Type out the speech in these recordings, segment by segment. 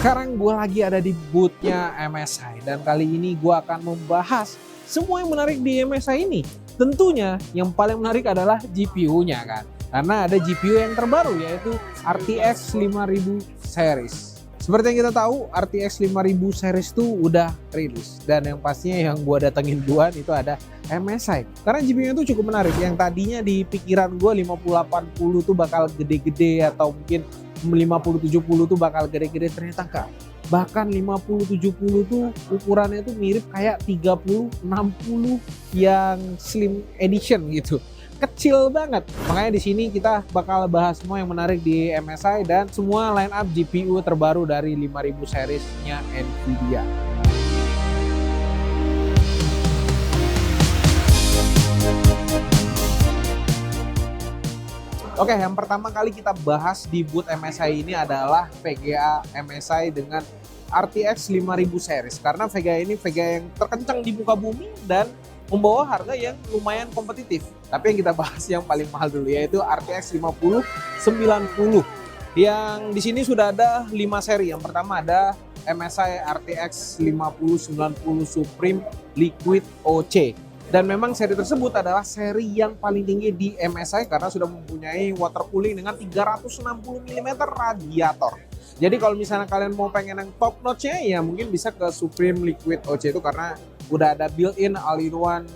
Sekarang gue lagi ada di booth-nya MSI dan kali ini gue akan membahas semua yang menarik di MSI ini. Tentunya yang paling menarik adalah GPU-nya kan. Karena ada GPU yang terbaru yaitu RTX 5000 series. Seperti yang kita tahu, RTX 5000 series itu udah rilis. Dan yang pastinya yang gue datengin duluan itu ada MSI. Karena GPU-nya itu cukup menarik. Yang tadinya di pikiran gue 5080 tuh bakal gede-gede atau mungkin 5070 tuh bakal gede-gede, ternyata enggak. Bahkan 5070 tuh ukurannya tuh mirip kayak 3060 yang slim edition gitu. Kecil banget. Makanya di sini kita bakal bahas semua yang menarik di MSI dan semua line up GPU terbaru dari 5000 seriesnya Nvidia. Oke, yang pertama kali kita bahas di booth MSI ini adalah VGA MSI dengan RTX 5000 series. Karena VGA ini VGA yang terkencang di muka bumi dan membawa harga yang lumayan kompetitif. Tapi yang kita bahas yang paling mahal dulu yaitu RTX 5090. Yang di sini sudah ada 5 seri. Yang pertama ada MSI RTX 5090 Supreme Liquid OC. Dan memang seri tersebut adalah seri yang paling tinggi di MSI karena sudah mempunyai water cooling dengan 360 mm radiator. Jadi kalau misalnya kalian mau pengen yang top notch-nya ya mungkin bisa ke Supreme Liquid OC itu karena udah ada built-in all-in-one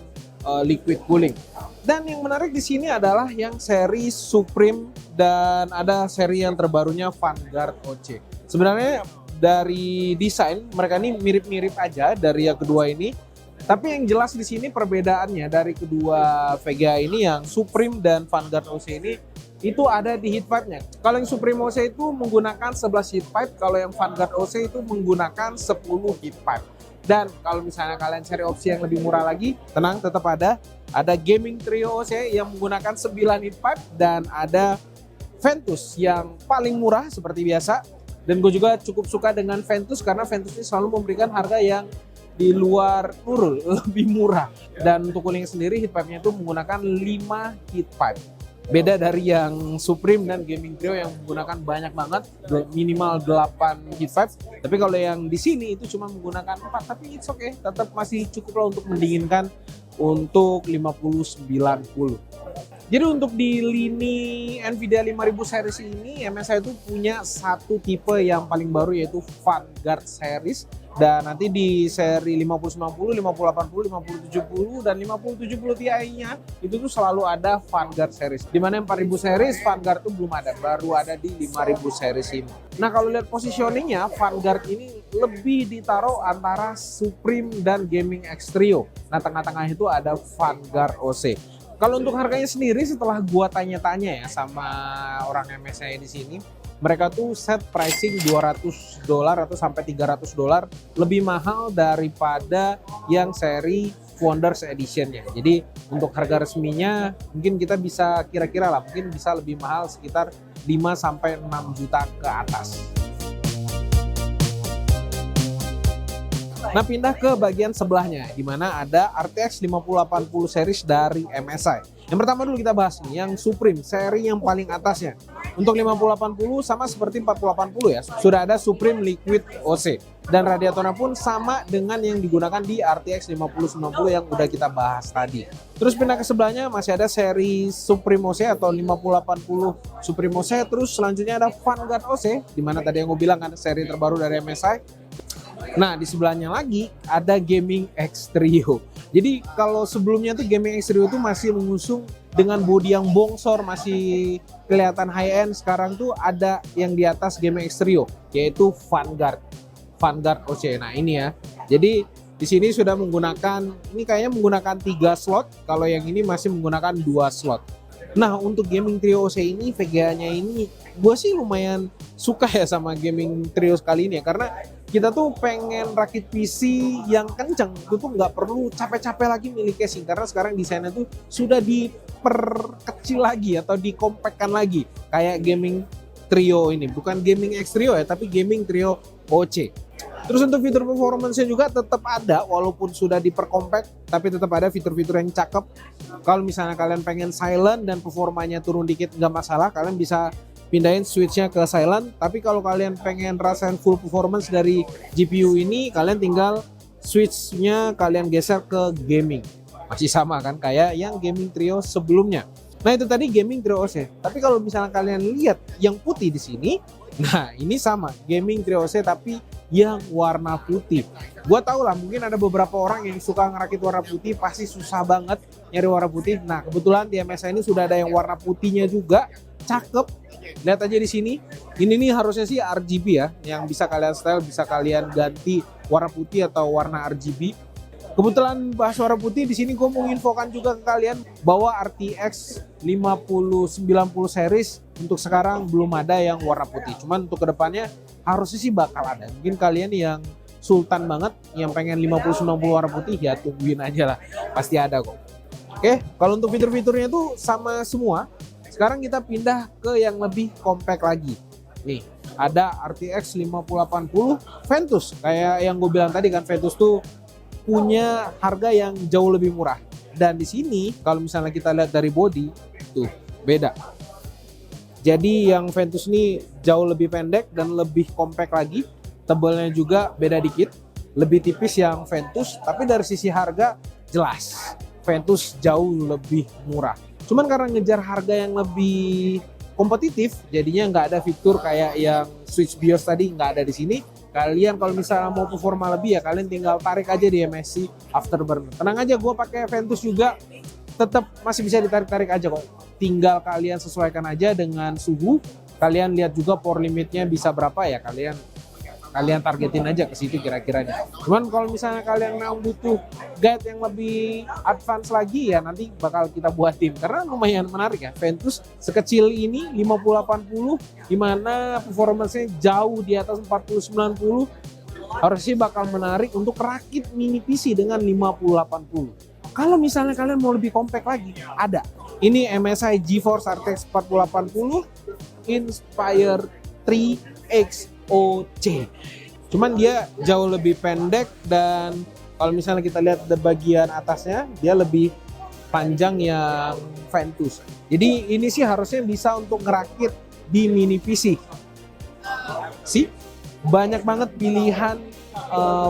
liquid cooling. Dan yang menarik di sini adalah yang seri Supreme dan ada seri yang terbarunya Vanguard OC. Sebenarnya dari desain mereka ini mirip-mirip aja dari yang kedua ini. Tapi yang jelas di sini perbedaannya dari kedua VGA ini yang Supreme dan Vanguard OC ini itu ada di heat pipe-nya. Kalau yang Supreme OC itu menggunakan 11 heat pipe, kalau yang Vanguard OC itu menggunakan 10 heat pipe. Dan kalau misalnya kalian cari opsi yang lebih murah lagi, tenang tetap ada Gaming Trio OC yang menggunakan 9 heat pipe dan ada Ventus yang paling murah seperti biasa. Dan gue juga cukup suka dengan Ventus karena Ventus ini selalu memberikan harga yang di luar Nurul, lebih murah. Dan untuk cooling sendiri heat pipe-nya itu menggunakan 5 heat pipe. Beda dari yang Supreme dan Gaming Trio yang menggunakan banyak banget, minimal 8 heat pipe. Tapi kalau yang di sini itu cuma menggunakan 4, tapi it's okay, tetap masih cukup lah untuk mendinginkan untuk 5090. Jadi untuk di lini Nvidia 5000 series ini MSI itu punya satu tipe yang paling baru yaitu Vanguard series. Dan nanti di seri 5090, 5080, 5070 dan 5070 Ti-nya itu tuh selalu ada Vanguard series. Dimana 4000 series Vanguard tuh belum ada, baru ada di 5000 series ini. Nah kalau lihat positioningnya Vanguard ini lebih ditaruh antara Supreme dan Gaming X Trio. Nah tengah-tengah itu ada Vanguard OC. Kalau untuk harganya sendiri setelah gua tanya-tanya ya sama orang MSI di sini, mereka tuh set pricing $200 atau sampai $300 lebih mahal daripada yang seri Founders Edition-nya. Jadi untuk harga resminya mungkin kita bisa kira-kira lah mungkin bisa lebih mahal sekitar 5 sampai 6 juta ke atas. Nah pindah ke bagian sebelahnya di mana ada RTX 5080 series dari MSI. Yang pertama dulu kita bahas nih yang Supreme seri yang paling atasnya. Untuk 5080 sama seperti 4080 ya. Sudah ada Supreme Liquid OC dan radiatornya pun sama dengan yang digunakan di RTX 5090 yang udah kita bahas tadi. Terus pindah ke sebelahnya masih ada seri Supreme OC atau 5080 Supreme OC. Terus selanjutnya ada Vanguard OC di mana tadi yang gue bilang ada seri terbaru dari MSI. Nah di sebelahnya lagi ada Gaming X Trio. Jadi kalau sebelumnya tuh Gaming X Trio tuh masih mengusung dengan bodi yang bongsor, masih kelihatan high end. Sekarang tuh ada yang di atas Gaming X Trio yaitu Vanguard OC. Nah ini ya. Jadi di sini sudah menggunakan, ini kayaknya menggunakan 3 slot. Kalau yang ini masih menggunakan 2 slot. Nah untuk Gaming Trio OC ini VGA-nya ini gue sih lumayan suka ya sama Gaming Trio kali ini ya, karena kita tuh pengen rakit PC yang kenceng itu tuh nggak perlu capek-capek lagi milih casing karena sekarang desainnya tuh sudah diperkecil lagi atau dikompakkan lagi kayak Gaming Trio ini, bukan Gaming X Trio ya tapi Gaming Trio OC. Terus untuk fitur performance-nya juga tetap ada walaupun sudah diperkompact, tapi tetap ada fitur-fitur yang cakep. Kalau misalnya kalian pengen silent dan performanya turun dikit nggak masalah, kalian bisa pindahin switchnya ke silent. Tapi kalau kalian pengen rasain full performance dari GPU ini, kalian tinggal switchnya kalian geser ke gaming. Masih sama kan kayak yang gaming trio sebelumnya. Nah itu tadi gaming trio OC. Tapi kalau misalnya kalian lihat yang putih di sini, nah ini sama gaming trio OC tapi yang warna putih. Gua tau lah mungkin ada beberapa orang yang suka ngerakit warna putih pasti susah banget nyari warna putih. Nah kebetulan di MSI ini sudah ada yang warna putihnya juga, cakep. Lihat aja di sini. Ini nih harusnya sih RGB ya, yang bisa kalian style, bisa kalian ganti warna putih atau warna RGB. Kebetulan bahas warna putih di sini gue mau infokan juga ke kalian bahwa RTX 5090 series untuk sekarang belum ada yang warna putih. Cuman untuk kedepannya harusnya sih bakal ada. Mungkin kalian yang sultan banget yang pengen 5090 warna putih ya tungguin aja lah, pasti ada kok. Oke, kalau untuk fitur-fiturnya tuh sama semua. Sekarang kita pindah ke yang lebih compact lagi. Nih, ada RTX 5080 Ventus. Kayak yang gue bilang tadi kan, Ventus tuh punya harga yang jauh lebih murah. Dan di sini kalau misalnya kita lihat dari body, tuh beda. Jadi yang Ventus ini jauh lebih pendek dan lebih compact lagi. Tebalnya juga beda dikit. Lebih tipis yang Ventus, tapi dari sisi harga jelas Ventus jauh lebih murah. Cuman karena ngejar harga yang lebih kompetitif, jadinya nggak ada fitur kayak yang switch BIOS tadi, nggak ada di sini. Kalian kalau misalnya mau performa lebih ya kalian tinggal tarik aja di MSI Afterburner. Tenang aja, gue pakai Ventus juga tetap masih bisa ditarik-tarik aja kok. Tinggal kalian sesuaikan aja dengan suhu. Kalian lihat juga power limitnya bisa berapa ya, kalian targetin aja ke situ kira-kiranya. Cuman kalau misalnya kalian mau butuh guide yang lebih advance lagi ya nanti bakal kita buatin karena lumayan menarik ya. Ventus sekecil ini 5080 dimana performanya jauh di atas 4090 harusnya bakal menarik untuk rakit mini PC dengan 5080. Kalau misalnya kalian mau lebih compact lagi, ada. Ini MSI GeForce RTX 4080 Inspire 3X OC. Cuman dia jauh lebih pendek dan kalau misalnya kita lihat di bagian atasnya dia lebih panjang yang Ventus. Jadi ini sih harusnya bisa untuk ngerakit di mini PC. Sih banyak banget pilihan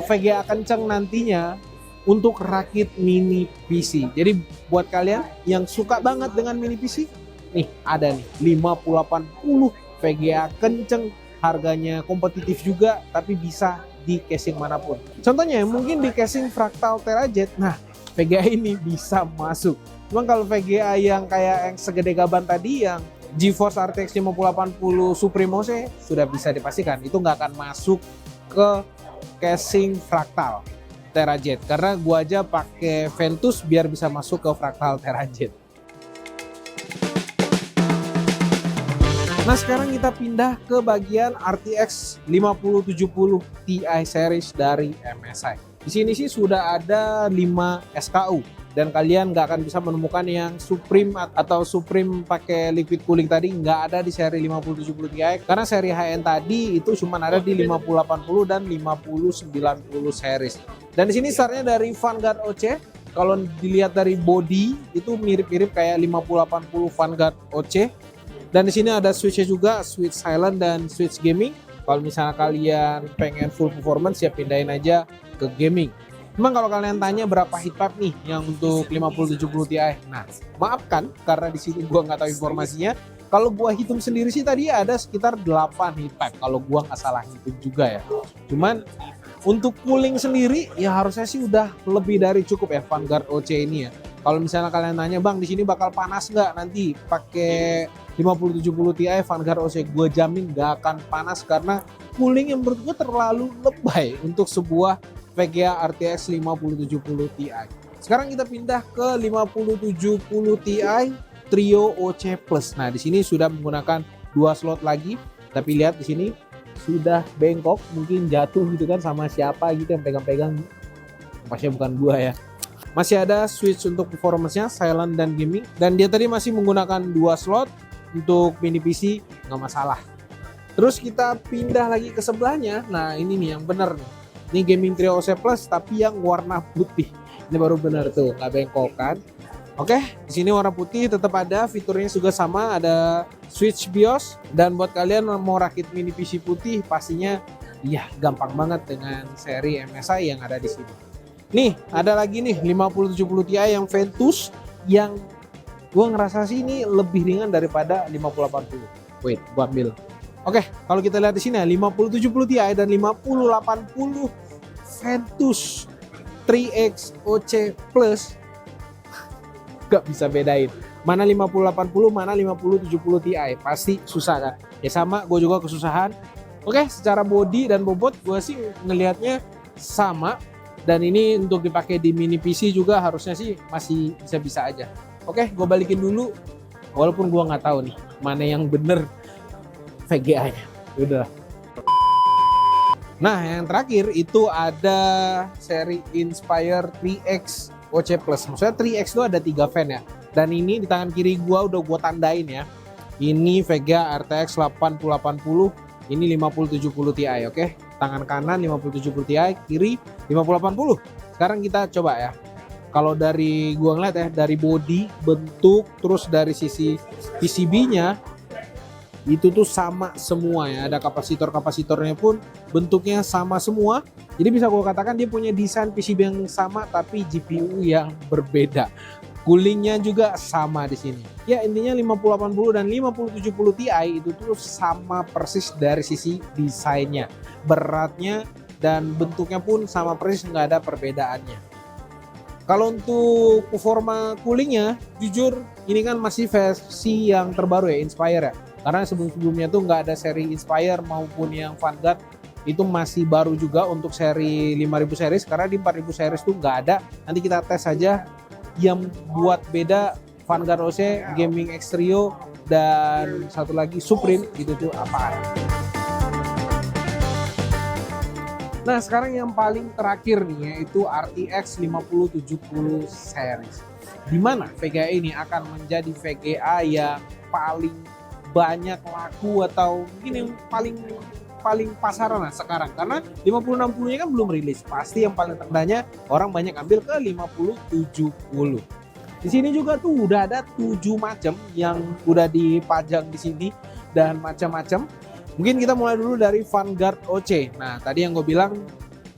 VGA kenceng nantinya untuk rakit mini PC. Jadi buat kalian yang suka banget dengan mini PC, nih ada nih 5080 VGA kenceng. Harganya kompetitif juga tapi bisa di casing manapun. Contohnya mungkin di casing Fractal Terajet, nah VGA ini bisa masuk. Cuman kalau VGA yang kayak yang segede gaban tadi yang GeForce RTX 5080 Supreme OC sudah bisa dipastikan itu nggak akan masuk ke casing Fractal Terajet karena gua aja pakai Ventus biar bisa masuk ke Fractal Terajet. Nah sekarang kita pindah ke bagian RTX 5070 Ti series dari MSI. Di sini sih sudah ada 5 SKU dan kalian nggak akan bisa menemukan yang Supreme atau Supreme pakai liquid cooling tadi, nggak ada di seri 5070 Ti karena seri high-end tadi itu cuma ada di 5080 dan 5090 series. Dan di sini startnya dari Vanguard OC. Kalau dilihat dari body itu mirip-mirip kayak 5080 Vanguard OC. Dan di sini ada switchnya juga, switch silent dan switch gaming. Kalau misalnya kalian pengen full performance ya pindahin aja ke gaming. Memang kalau kalian tanya berapa heat pipe nih yang untuk 5070 Ti, nah maafkan karena di sini gua nggak tahu informasinya. Kalau gua hitung sendiri sih tadi ada sekitar 8 heat pipe kalau gua nggak salah hitung juga ya. Cuman untuk cooling sendiri ya harusnya sih udah lebih dari cukup ya Vanguard OC ini ya. Kalau misalnya kalian nanya bang di sini bakal panas nggak nanti pakai 5070 Ti Vanguard OC, gue jamin nggak akan panas karena cooling yang menurut gue terlalu lebay untuk sebuah VGA RTX 5070 Ti. Sekarang kita pindah ke 5070 Ti Trio OC Plus. Nah di sini sudah menggunakan 2 slot lagi, tapi lihat di sini sudah bengkok, mungkin jatuh gitu kan sama siapa gitu yang pegang-pegang, pasnya bukan gua ya. Masih ada switch untuk performance-nya silent dan gaming, dan dia tadi masih menggunakan 2 slot untuk mini PC, nggak masalah. Terus kita pindah lagi ke sebelahnya. Nah ini nih yang bener nih, ini gaming Trio OC Plus tapi yang warna putih. Ini baru bener tuh, nggak bengkok kan. Oke, di sini warna putih tetap ada, fiturnya juga sama, ada switch BIOS. Dan buat kalian mau rakit mini PC putih, pastinya ya gampang banget dengan seri MSI yang ada di sini. Nih, ada lagi nih 5070 Ti yang Ventus, yang gua ngerasa sih ini lebih ringan daripada 5080. Wait, gua ambil. Oke, kalau kita lihat di sini 5070 Ti dan 5080 Ventus 3X OC Plus, gak bisa bedain mana 5080 mana 5070 Ti, pasti susah kan ya. Sama gue juga kesusahan. Oke, secara body dan bobot gue sih ngelihatnya sama, dan ini untuk dipakai di mini PC juga harusnya sih masih bisa-bisa aja. Oke, gue balikin dulu walaupun gue nggak tahu nih mana yang bener VGA nya. Udah. Nah, yang terakhir itu ada seri Inspire 3X OC Plus. Maksudnya 3X itu ada 3 fan ya. Dan ini di tangan kiri gua udah gua tandain ya. Ini VGA RTX 8080, ini 5070 Ti, oke. Tangan kanan 5070 Ti, kiri 5080. Sekarang kita coba ya. Kalau dari gua ngeliat ya, dari body, bentuk, terus dari sisi PCB-nya itu tuh sama semua ya. Ada kapasitornya pun bentuknya sama semua. Jadi bisa gue katakan dia punya desain PCB yang sama tapi GPU yang berbeda. Coolingnya juga sama di sini. Ya intinya 5080 dan 5070 Ti itu tuh sama persis dari sisi desainnya, beratnya dan bentuknya pun sama persis, nggak ada perbedaannya. Kalau untuk performa coolingnya, jujur ini kan masih versi yang terbaru ya, Inspire ya. Karena sebelum-sebelumnya tuh nggak ada seri Inspire maupun yang Vanguard, itu masih baru juga untuk seri 5000 series, karena di 4000 series tuh nggak ada. Nanti kita tes saja yang buat beda Vanguard OC, Gaming X Trio, dan satu lagi Supreme itu tuh apaan. Nah sekarang yang paling terakhir nih yaitu RTX 5070 series, dimana VGA ini akan menjadi VGA yang paling banyak laku atau mungkin yang paling pasaran lah sekarang, karena 5060 nya kan belum rilis. Pasti yang paling tendanya orang banyak ambil ke 5070. Di sini juga tuh udah ada 7 macam yang udah dipajang di sini dan macam-macam. Mungkin kita mulai dulu dari Vanguard OC. Nah tadi yang gue bilang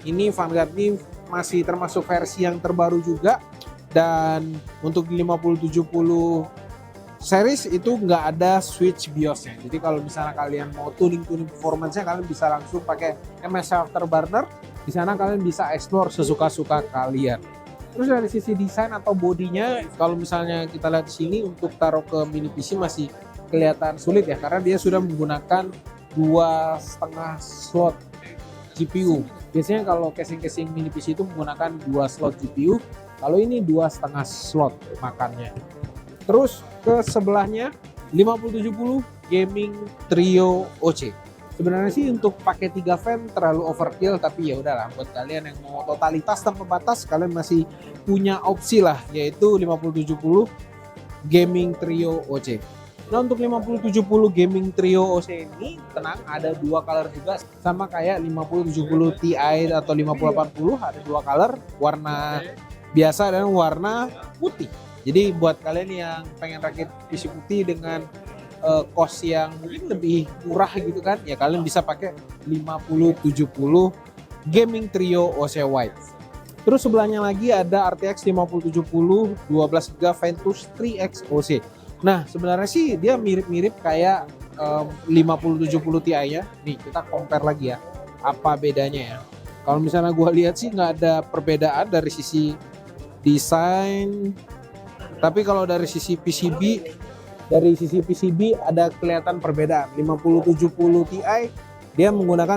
ini Vanguard ini masih termasuk versi yang terbaru juga, dan untuk 5070 series itu nggak ada switch BIOS-nya. Jadi kalau misalnya kalian mau tuning performance-nya, kalian bisa langsung pakai MSI Afterburner. Di sana kalian bisa explore sesuka-suka kalian. Terus dari sisi desain atau bodinya, kalau misalnya kita lihat di sini untuk taruh ke mini PC masih kelihatan sulit ya, karena dia sudah menggunakan 2,5 slot GPU. Biasanya kalau casing-casing mini PC itu menggunakan 2 slot GPU, kalau ini 2,5 slot makannya. Terus ke sebelahnya 5070 Gaming Trio OC. Sebenarnya sih untuk pakai 3 fan terlalu overkill, tapi ya udahlah, buat kalian yang mau totalitas tanpa batas, kalian masih punya opsi lah, yaitu 5070 Gaming Trio OC. Nah untuk 5070 Gaming Trio OC ini tenang, ada 2 color juga, sama kayak 5070 Ti atau 5080, ada 2 color, warna biasa dan warna putih. Jadi buat kalian yang pengen rakit PC putih dengan cost yang mungkin lebih murah gitu kan, ya kalian bisa pakai 5070 Gaming Trio OC White. Terus sebelahnya lagi ada RTX 5070 12GB Ventus 3X OC. Nah sebenarnya sih dia mirip-mirip kayak 5070 Ti nya. Nih kita compare lagi ya, apa bedanya ya. Kalau misalnya gua lihat sih nggak ada perbedaan dari sisi desain. Tapi kalau dari sisi PCB, ada kelihatan perbedaan. 5070 Ti dia menggunakan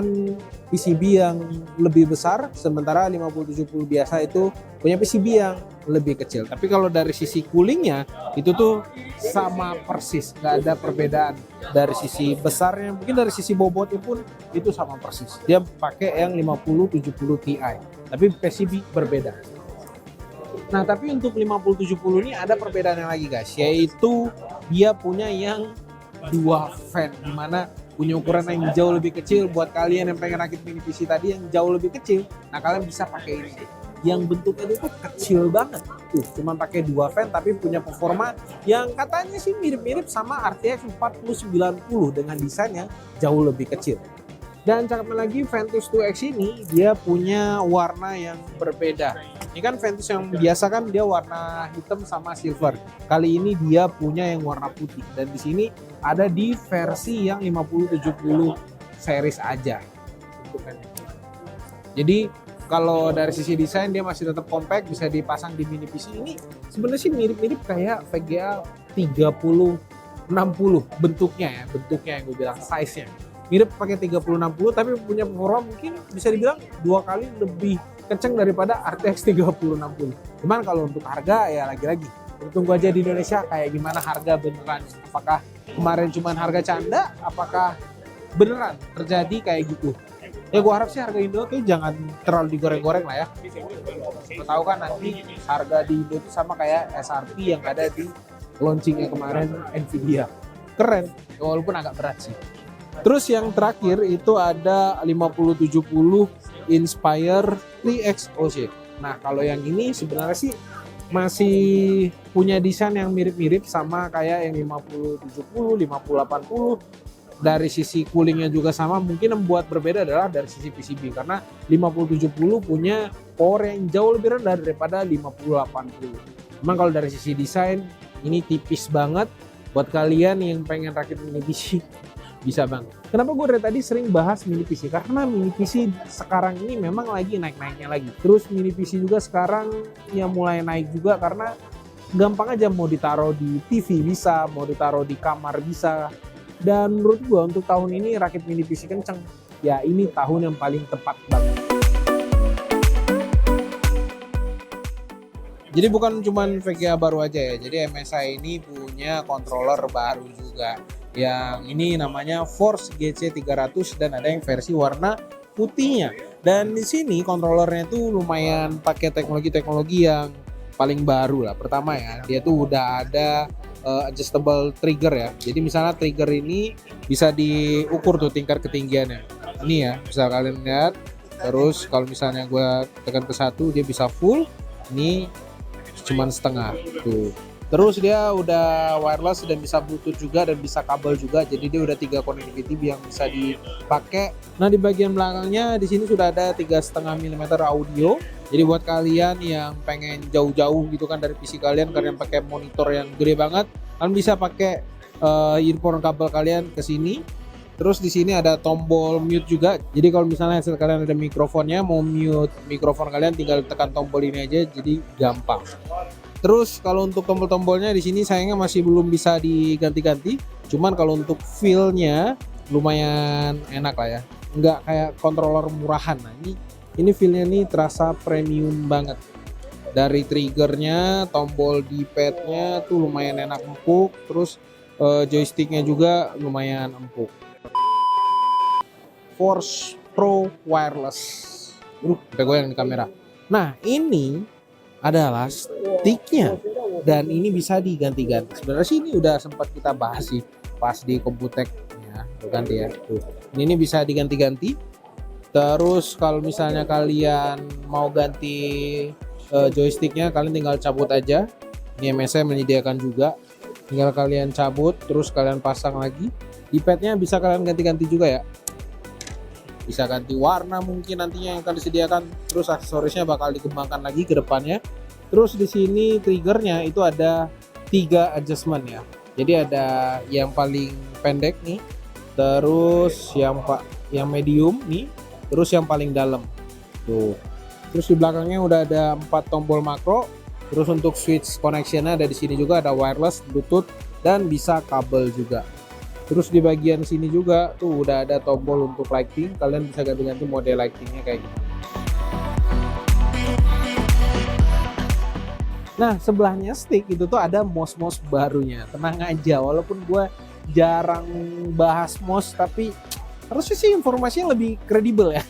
PCB yang lebih besar, sementara 5070 biasa itu punya PCB yang lebih kecil. Tapi kalau dari sisi coolingnya itu tuh sama persis, nggak ada perbedaan dari sisi besarnya. Mungkin dari sisi bobotnya pun itu sama persis. Dia pakai yang 5070 Ti, tapi PCB berbeda. Nah tapi untuk 5070 ini ada perbedaannya lagi guys, yaitu dia punya yang 2 fan, dimana punya ukuran yang jauh lebih kecil. Buat kalian yang pengen rakit mini PC tadi yang jauh lebih kecil, nah kalian bisa pakai ini. yang bentuknya itu tuh kecil banget. Tuh, cuma pakai 2 fan tapi punya performa yang katanya sih mirip-mirip sama RTX 4090 dengan desain yang jauh lebih kecil. Dan cakepnya lagi, Ventus 2X ini dia punya warna yang berbeda. Ini kan Ventus yang biasa kan dia warna hitam sama silver. Kali ini dia punya yang warna putih. Dan di sini ada di versi yang 5070 series aja. Jadi kalau dari sisi desain dia masih tetap compact, bisa dipasang di mini PC. Ini sebenarnya sih mirip-mirip kayak VGA 3060 bentuknya ya, yang gue bilang size-nya. Mirip pakai 3060 tapi punya performa mungkin bisa dibilang 2 kali lebih kenceng daripada RTX 3060. Cuman kalau untuk harga ya lagi-lagi tunggu aja di Indonesia kayak gimana harga beneran. Apakah kemarin cuman harga canda, apakah beneran terjadi kayak gitu. Ya gue harap sih harga Indo tuh jangan terlalu digoreng-goreng lah ya. Gue tahu kan nanti harga di Indo itu sama kayak SRP yang ada di launchingnya kemarin Nvidia. Keren, walaupun agak berat sih. Terus yang terakhir itu ada 5070 Inspire 3X OC. Nah kalau yang ini sebenarnya sih masih punya desain yang mirip-mirip sama kayak yang 5070, 5080. Dari sisi coolingnya juga sama, mungkin yang membuat berbeda adalah dari sisi PCB karena 5070 punya power yang jauh lebih rendah daripada 5080. Memang kalau dari sisi desain ini tipis banget buat kalian yang pengen rakit mini PC bisa banget. Kenapa gue dari tadi sering bahas mini PC? Karena mini PC sekarang ini memang lagi naik-naiknya lagi. Terus mini PC juga sekarang ya mulai naik juga karena gampang aja, mau ditaruh di TV bisa, mau ditaruh di kamar bisa. Dan menurut gue untuk tahun ini rakit mini PC kenceng. Ya ini tahun yang paling tepat banget. Jadi bukan cuma VGA baru aja ya. Jadi MSI ini punya controller baru juga. Yang ini namanya Force GC300 dan ada yang versi warna putihnya. Dan di sini kontrolernya tuh lumayan pakai teknologi-teknologi yang paling baru lah. Pertama ya, dia tuh udah ada adjustable trigger ya. Jadi misalnya trigger ini bisa diukur tuh tingkat ketinggiannya. Ini ya, bisa kalian lihat. Terus kalau misalnya gue tekan ke 1 dia bisa full. Ini cuman setengah tuh. Terus dia udah wireless dan bisa Bluetooth juga dan bisa kabel juga. Jadi dia udah 3 connectivity yang bisa dipakai. Nah di bagian belakangnya di sini sudah ada 3,5 mm audio. Jadi buat kalian yang pengen jauh-jauh gitu kan dari PC kalian, kalian pakai monitor yang gede banget, kalian bisa pakai earphone kabel kalian ke sini. Terus di sini ada tombol mute juga. Jadi kalau misalnya hasil kalian ada mikrofonnya, mau mute mikrofon kalian tinggal tekan tombol ini aja, jadi gampang. Terus kalau untuk tombol-tombolnya di sini sayangnya masih belum bisa diganti-ganti. Cuman kalau untuk feel-nya lumayan enak lah ya. Nggak kayak controller murahan. Nah, ini feel-nya nih terasa premium banget. Dari triggernya, tombol D-pad-nya tuh lumayan enak empuk. Terus joysticknya juga lumayan empuk. Force Pro Wireless. Sampai goyang di kamera. Nah, ini adalah sticknya dan ini bisa diganti-ganti. Sebenarnya sih ini udah sempat kita bahas sih pas di Komputek ya, ganti ya. Tuh. Ini bisa diganti-ganti. Terus kalau misalnya kalian mau ganti joysticknya, kalian tinggal cabut aja. Ini MSI menyediakan juga. Tinggal kalian cabut, terus kalian pasang lagi. D-padnya bisa kalian ganti-ganti juga ya. Bisa ganti warna mungkin nantinya yang akan disediakan. Terus aksesorisnya bakal dikembangkan lagi ke depannya. Terus di sini triggernya itu ada 3 adjustment ya. Jadi ada yang paling pendek nih, terus yang medium nih, terus yang paling dalam. Tuh. Terus di belakangnya udah ada 4 tombol makro. Terus untuk switch connectionnya ada di sini juga, ada wireless, Bluetooth, dan bisa kabel juga. Terus di bagian sini juga tuh udah ada tombol untuk lighting. Kalian bisa ganti-ganti mode lightingnya kayak gitu. Nah sebelahnya stick itu tuh ada mouse barunya. Tenang aja, walaupun gue jarang bahas mouse, tapi harusnya sih informasinya lebih kredibel ya.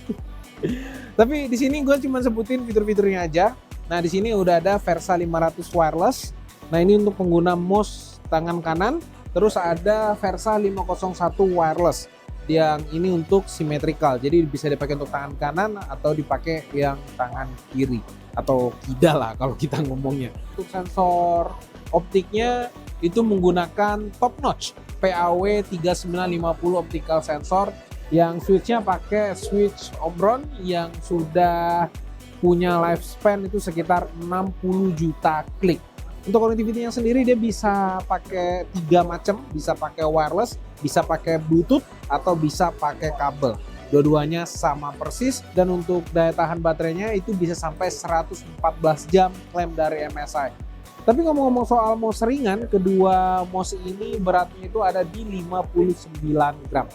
Tapi di sini gue cuma sebutin fitur-fiturnya aja. Nah di sini udah ada Versa 500 wireless. Nah ini untuk pengguna mouse tangan kanan. Terus ada Versa 501 wireless. yang ini untuk symmetrical, jadi bisa dipakai untuk tangan kanan atau dipakai yang tangan kiri atau kidal lah kalau kita ngomongnya. Untuk sensor optiknya itu menggunakan top notch PAW 3950 optical sensor yang switchnya pakai switch Omron yang sudah punya lifespan itu sekitar 60 juta klik. Untuk connectivity-nya sendiri dia bisa pakai 3 macam, bisa pakai wireless, bisa pakai Bluetooth, atau bisa pakai kabel. Dua-duanya sama persis, dan untuk daya tahan baterainya itu bisa sampai 114 jam klaim dari MSI. Tapi ngomong-ngomong soal mouse ringan, kedua mouse ini beratnya itu ada di 59 gram.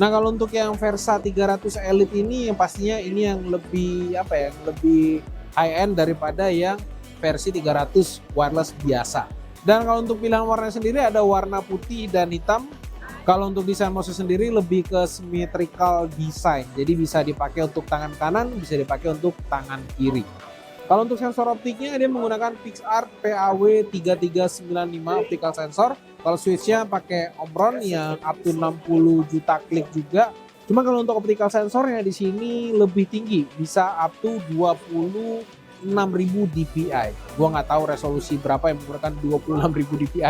Nah kalau untuk yang Versa 300 Elite ini yang pastinya ini yang lebih lebih high end daripada yang versi 300 wireless biasa. Dan kalau untuk pilihan warna sendiri ada warna putih dan hitam. Kalau untuk desain mouse sendiri lebih ke symmetrical design. Jadi bisa dipakai untuk tangan kanan, bisa dipakai untuk tangan kiri. Kalau untuk sensor optiknya dia menggunakan PixArt PAW 3395 optical sensor. Kalau switchnya pakai Omron yang up to 60 juta klik juga. Cuma kalau untuk optical sensornya di sini lebih tinggi, bisa up to 26.000 dpi. Gua nggak tahu resolusi berapa yang menggunakan 26.000 dpi.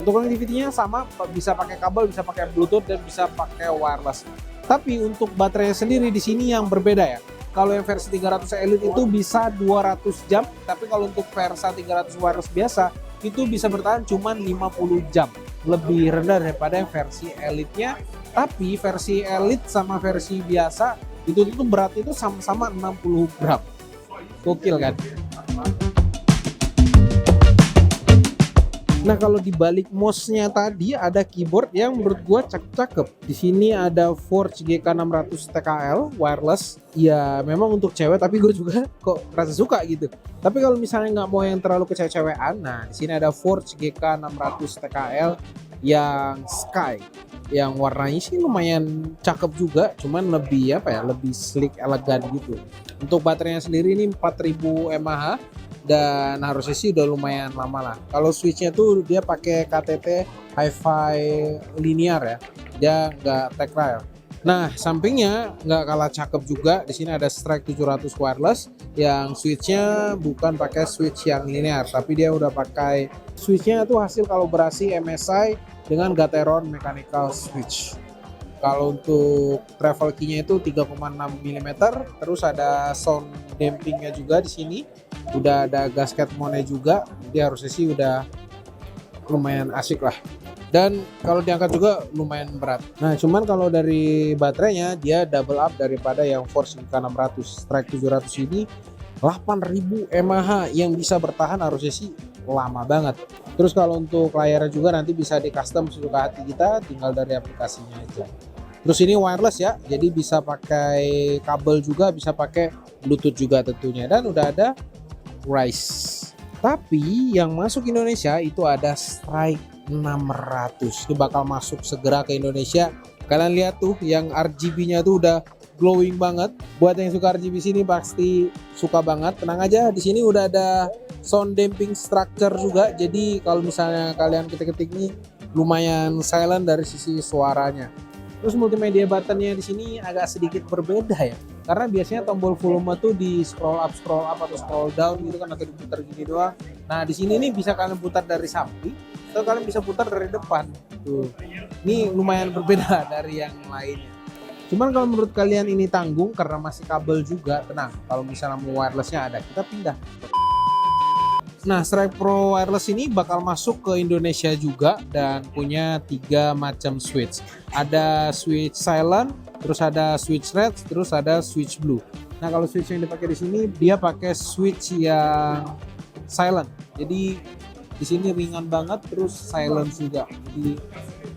Untuk connectivity-nya sama, bisa pakai kabel, bisa pakai Bluetooth, dan bisa pakai wireless. Tapi untuk baterainya sendiri di sini yang berbeda ya. Kalau yang versi 300 Elite itu bisa 200 jam, tapi kalau untuk Versa 300 wireless biasa itu bisa bertahan cuma 50 jam. Lebih rendah daripada yang versi Elite-nya. Tapi versi Elite sama versi biasa itu tuh berat itu sama-sama 60 gram. Gokil kan? Nah kalau di balik mouse-nya tadi ada keyboard yang menurut gua cakep. Di sini ada Forge GK600 TKL wireless. Ya memang untuk cewek, tapi gue juga kok rasa suka gitu. Tapi kalau misalnya nggak mau yang terlalu kecewek-cewekan, nah di sini ada Forge GK600 TKL yang Sky. Yang warnanya sih lumayan cakep juga, cuman lebih lebih sleek, elegan gitu. Untuk baterainya sendiri ini 4000 mAh. Dan harusnya sih udah lumayan lama lah. Kalau switchnya tuh dia pakai KTT Hi-Fi linear ya, dia nggak tactile. Nah sampingnya nggak kalah cakep juga. Di sini ada Strike 700 wireless yang switchnya bukan pakai switch yang linear, tapi dia udah pakai switchnya tuh hasil kolaborasi MSI dengan Gateron mechanical switch. Kalau untuk travel key-nya itu 3,6 mm, terus ada sound dampingnya juga di sini. Udah ada gasket mode juga, jadi harusnya sih udah lumayan asik lah. Dan kalau diangkat juga lumayan berat. Nah cuman kalau dari baterainya dia double up daripada yang Force GK600. Strike 700 ini 8000 mAh yang bisa bertahan harusnya sih lama banget. Terus kalau untuk layarnya juga nanti bisa di custom sesuka hati kita, tinggal dari aplikasinya aja. Terus ini wireless ya, jadi bisa pakai kabel juga, bisa pakai Bluetooth juga tentunya. Dan udah ada Rise. Tapi yang masuk Indonesia itu ada Strike 600. Itu bakal masuk segera ke Indonesia. Kalian lihat tuh yang RGB-nya tuh udah glowing banget. Buat yang suka RGB sini pasti suka banget. Tenang aja, di sini udah ada sound damping structure juga. Jadi kalau misalnya kalian ketik-ketik nih lumayan silent dari sisi suaranya. Terus multimedia buttonnya di sini agak sedikit berbeda ya. Karena biasanya tombol volume tuh di scroll up atau scroll down gitu kan, atau diputar gini doang. Nah di sini nih bisa kalian putar dari samping atau kalian bisa putar dari depan. Tuh, ini lumayan berbeda dari yang lainnya. Cuman kalau menurut kalian ini tanggung karena masih kabel juga, tenang. Kalau misalnya mau wirelessnya ada, kita pindah. Nah, Strike Pro Wireless ini bakal masuk ke Indonesia juga dan punya 3 macam switch. Ada switch silent, terus ada switch red, terus ada switch blue. Nah, kalau switch yang dipakai di sini dia pakai switch yang silent. Jadi di sini ringan banget, terus silent juga. Jadi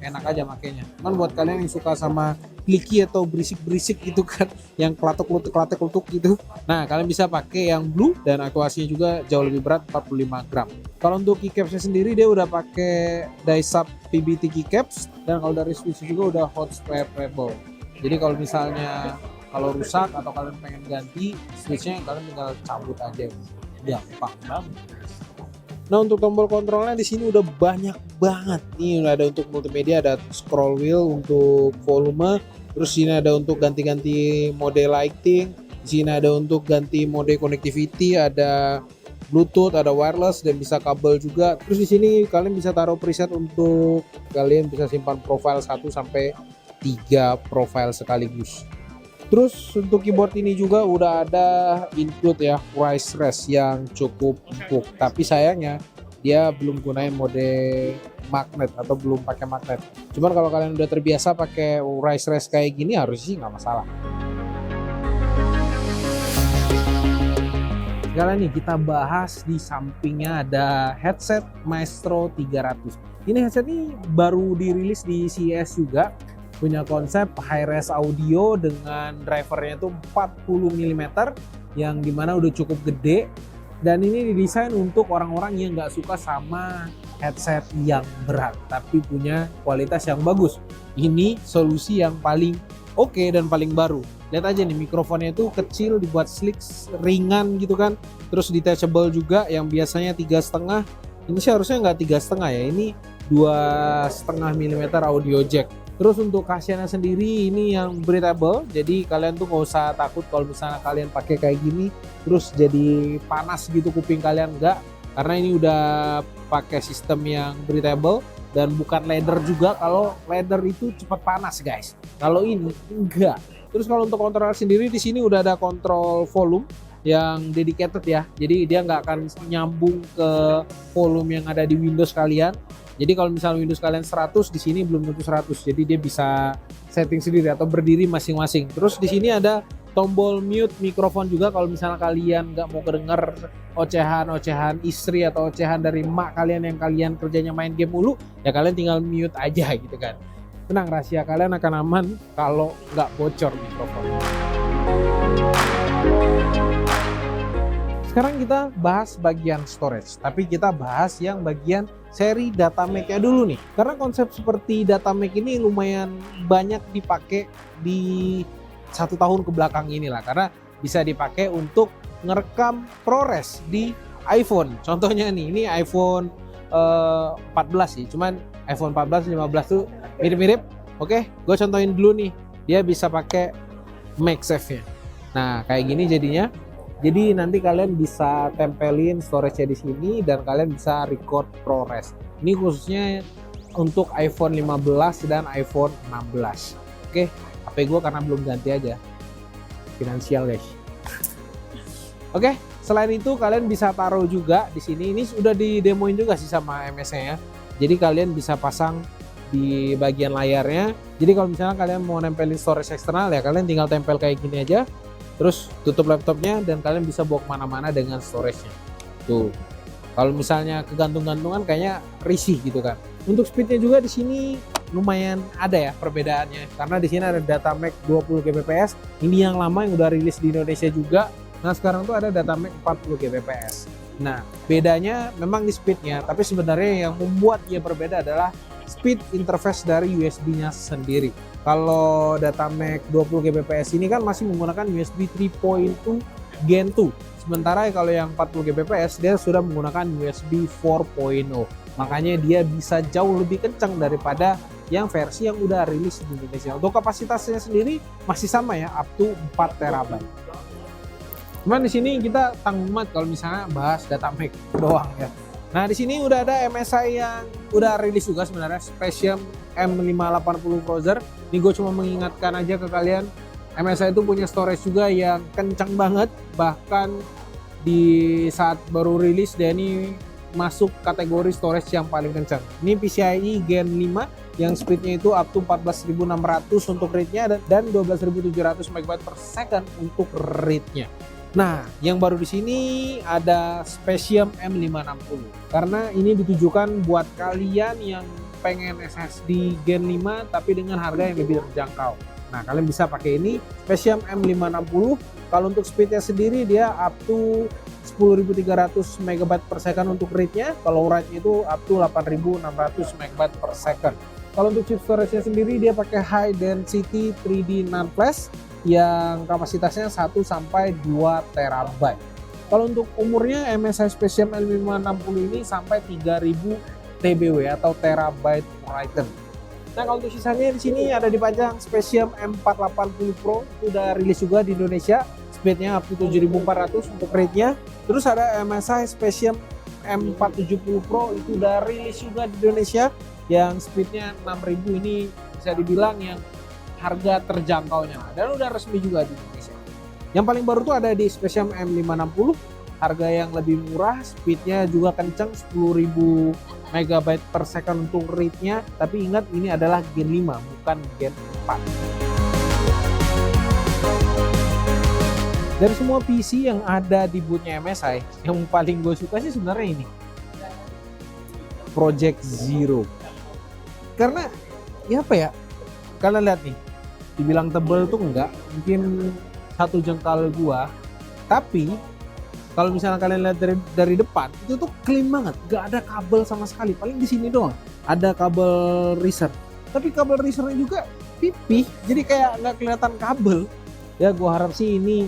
enak aja makainya. Cuman buat kalian yang suka sama clicky atau berisik-berisik gitu kan, yang kelatek-lutuk gitu. Nah, kalian bisa pakai yang blue dan akurasinya juga jauh lebih berat, 45 gram. Kalau untuk keycapsnya sendiri dia udah pakai Daisapp PBT keycaps, dan kalau dari switch juga udah hot swappable. Jadi kalau misalnya rusak atau kalian pengen ganti switchnya, kalian tinggal cabut aja. Gampang banget. Nah, untuk tombol kontrolnya di sini udah banyak banget. Nih ada untuk multimedia, ada scroll wheel untuk volume, Terus sini ada untuk ganti-ganti mode lighting. Di sini ada untuk ganti mode connectivity, ada Bluetooth, ada wireless dan bisa kabel juga. Terus di sini kalian bisa taruh preset untuk kalian bisa simpan profile 1 sampai 3 profile sekaligus. Terus untuk keyboard ini juga udah ada include ya Rise Rest yang cukup empuk, tapi sayangnya dia belum gunain mode magnet atau belum pakai magnet. Cuman kalau kalian udah terbiasa pakai Rise Rest kayak gini harusnya sih nggak masalah. Sekarang nih kita bahas di sampingnya ada headset Maestro 300. Ini headset ini baru dirilis di CES juga. Punya konsep high-res audio dengan drivernya itu 40 mm yang dimana udah cukup gede, dan ini didesain untuk orang-orang yang nggak suka sama headset yang berat tapi punya kualitas yang bagus. Ini solusi yang paling oke dan paling baru. Lihat aja nih, mikrofonnya itu kecil, dibuat sleek, ringan gitu kan, terus detachable juga, yang biasanya 3,5, ini sih harusnya nggak 3,5 ya, ini 2,5 mm audio jack. Terus untuk cushion-nya sendiri ini yang breathable, jadi kalian tuh nggak usah takut kalau misalnya kalian pakai kayak gini terus jadi panas gitu kuping kalian, enggak, karena ini udah pakai sistem yang breathable dan bukan leather juga. Kalau leather itu cepat panas guys, kalau ini enggak. Terus kalau untuk kontrol sendiri di sini udah ada kontrol volume yang dedicated ya, jadi dia nggak akan nyambung ke volume yang ada di Windows kalian. Jadi kalau misalnya Windows kalian 100, di sini belum tentu 100. Jadi dia bisa setting sendiri atau berdiri masing-masing. Terus di sini ada tombol mute mikrofon juga kalau misalnya kalian nggak mau kedenger ocehan-ocehan istri atau ocehan dari emak kalian yang kalian kerjanya main game mulu, ya kalian tinggal mute aja gitu kan. Tenang, rahasia kalian akan aman kalau nggak bocor mikrofonnya. Sekarang kita bahas bagian storage, tapi kita bahas yang bagian seri Datamac-nya dulu nih. Karena konsep seperti Datamac ini lumayan banyak dipakai di 1 tahun ke belakang inilah, karena bisa dipakai untuk ngerekam ProRes di iPhone. Contohnya nih, ini iPhone 14 sih, cuman iPhone 14, 15 tuh mirip-mirip. Oke, gue contohin dulu nih, dia bisa pakai MagSafe-nya. Nah, kayak gini jadinya. Jadi nanti kalian bisa tempelin storage-nya di sini dan kalian bisa record ProRes. Ini khususnya untuk iPhone 15 dan iPhone 16. Oke, HP gue karena belum ganti aja. Finansial guys. Oke, selain itu kalian bisa taruh juga di sini. Ini sudah didemoin juga sih sama MS-nya ya. Jadi kalian bisa pasang di bagian layarnya. Jadi kalau misalnya kalian mau nempelin storage eksternal ya kalian tinggal tempel kayak gini aja. Terus tutup laptopnya dan kalian bisa bawa kemana-mana dengan storage-nya. Tuh, kalau misalnya kegantung-gantungan kayaknya risih gitu kan. Untuk speednya juga di sini lumayan ada ya perbedaannya. Karena di sini ada Datamac 20 Gbps. Ini yang lama yang udah rilis di Indonesia juga. Nah sekarang tuh ada Datamac 40 Gbps. Nah bedanya memang di speednya, tapi sebenarnya yang membuat dia berbeda adalah speed interface dari USB-nya sendiri. Kalau Datamac 20 Gbps ini kan masih menggunakan USB 3.2 Gen 2. Sementara kalau yang 40 Gbps dia sudah menggunakan USB 4.0. Makanya dia bisa jauh lebih kencang daripada yang versi yang udah rilis di Indonesia. Untuk kapasitasnya sendiri masih sama ya, up to 4 TB. Cuman di sini kita tanggung banget kalau misalnya bahas Datamac doang ya. Nah di sini udah ada MSI yang udah rilis juga sebenarnya, Spectrum M580 browser. Ini gue cuma mengingatkan aja ke kalian, MSI itu punya storage juga yang kencang banget. Bahkan di saat baru rilis dia ini masuk kategori storage yang paling kencang. Ini PCIe Gen 5 yang speednya itu up to 14.600 untuk read-nya dan 12.700 MB per second untuk read-nya. Nah, yang baru di sini ada Spectrum M560. Karena ini ditujukan buat kalian yang pengen SSD Gen 5 tapi dengan harga yang lebih terjangkau. Nah, kalian bisa pakai ini Spectrum M560. Kalau untuk speednya sendiri dia up to 10.300 MB per second untuk read-nya. Kalau write-nya itu up to 8.600 MB per second. Kalau untuk chip storage-nya sendiri dia pakai High Density 3D NAND Flash yang kapasitasnya 1 sampai 2 TB. Kalau untuk umurnya MSI Spectrum L560 ini sampai 3000 TBW atau terabyte written. Nah kalau untuk sisanya di sini ada dipajang Specium M480 Pro, itu udah rilis juga di Indonesia, speednya up to 7400 untuk rate-nya. Terus ada MSI Specium M470 Pro, itu udah rilis juga di Indonesia, yang speednya 6000. Ini bisa dibilang yang harga terjangkaunya dan udah resmi juga di Indonesia. Yang paling baru tuh ada di Specium M560, harga yang lebih murah, speednya juga kenceng, 10.000 MB per second untuk rate-nya. Tapi ingat ini adalah Gen 5 bukan Gen 4. Dari semua PC yang ada di bootnya MSI, yang paling gue suka sih sebenarnya ini Project Zero. Karena ya apa ya, kalian lihat nih, dibilang tebel tuh enggak, mungkin satu jengkal gua, tapi kalau misalnya kalian lihat dari depan itu tuh clean banget, gak ada kabel sama sekali. Paling di sini doang ada kabel riser, tapi kabel risernya juga pipih, jadi kayak nggak kelihatan kabel. Ya gua harap sih ini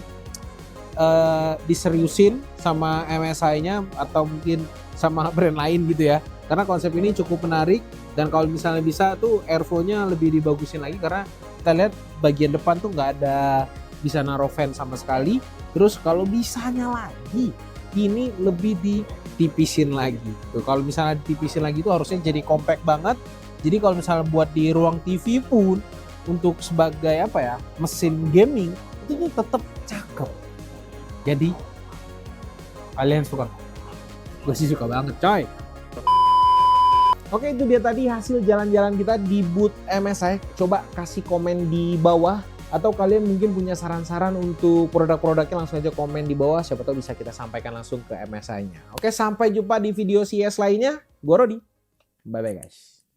diseriusin sama MSI-nya atau mungkin sama brand lain gitu ya, karena konsep ini cukup menarik. Dan kalau misalnya bisa tuh airflow-nya lebih dibagusin lagi, karena kita lihat bagian depan tuh nggak ada bisa naruh fan sama sekali. Terus kalau bisanya lagi, ini lebih ditipisin lagi. Tuh, kalau misalnya ditipisin lagi itu harusnya jadi compact banget. Jadi kalau misalnya buat di ruang TV pun, untuk sebagai apa ya, mesin gaming itu tuh tetap cakep. Jadi kalian suka? Gue sih suka banget, coy. Oke, itu dia tadi hasil jalan-jalan kita di booth MSI. Coba kasih komen di bawah, atau kalian mungkin punya saran-saran untuk produk-produknya, langsung aja komen di bawah. Siapa tahu bisa kita sampaikan langsung ke MSI-nya. Oke, sampai jumpa di video CES lainnya. Gue Rodi. Bye-bye guys.